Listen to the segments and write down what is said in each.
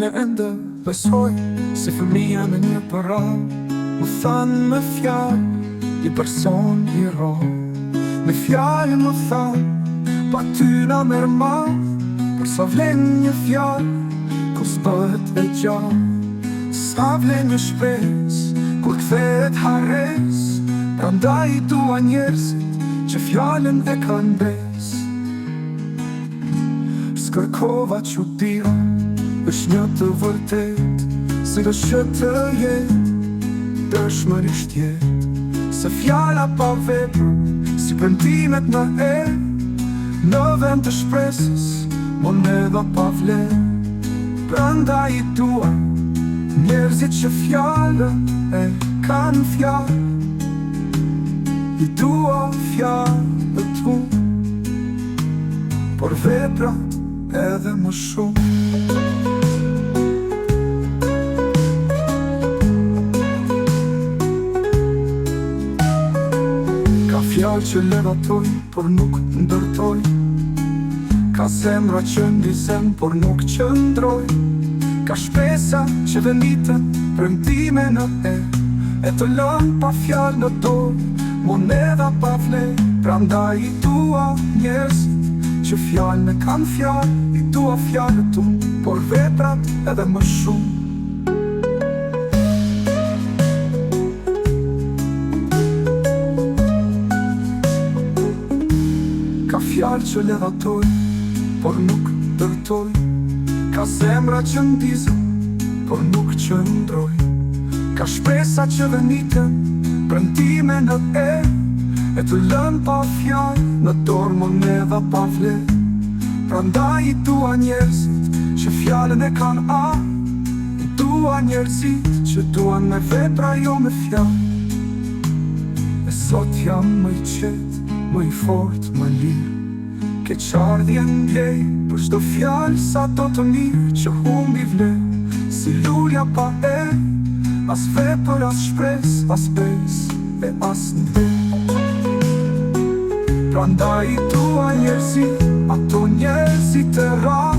Unë ende besoj si fëmija me një para. Më thanë me fjallë i person i ro. Me fjallë më thanë pa tyna merë ma. Për sa vlen një fjallë kur s'bëhet e gjallë. Sa vlen një shpes kur kthehet hares. Prandaj i dua njerëzit që fjallën e kanë bes. Skërkova që dira është një të vërtet, si do shë të jetë, dëshmërisht jetë. Se fjalla pa vepër, si pëndimet në erë, në vend të shpresës, moneda pa vlerë. Prandaj i dua njerëzit që fjallën e kanë fjallë. I dua fjallët tu, por vepra edhe më shumë. Ka fjallë që levatoj, por nuk ndërtoj. Ka zemra që ndizem, por nuk qëndroj. Ka shpesa që venitën premtime në erë. E të lëm pa fjallë në dorë, moneda pa vlerë. Prandaj i dua njerëz që fjallën e kanë fjallë. I dua fjallët tu, por veprat edhe më shumë. Ka fjallë që levatoj, por nuk dërtoj. Ka zemra që ndizëm, por nuk qëndroj. Ka shpresa që venitën premtime në erë. E të lën pa fjallë në dorë, moneda pa vlerë. Prandaj i dua njerëzit që fjallën e kanë a. I dua njerëzit që duan me vepra jo me fjallë. E sot jam më i qetë, më i fort, më lirë. Ke qardhje ndjej për çdo fjallë sa do të mirë që humbi vlerë. Si lulja pa erë, as vepër, as shpres, as bes e as ndër. Prandaj i dua njerëzit, ato njerëzit e ra,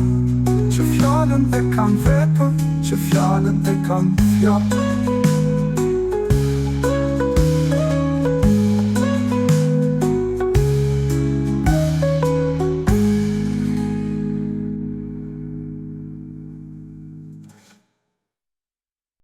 që fjallën e kanë vepër, që fjallën e kanë fjallë.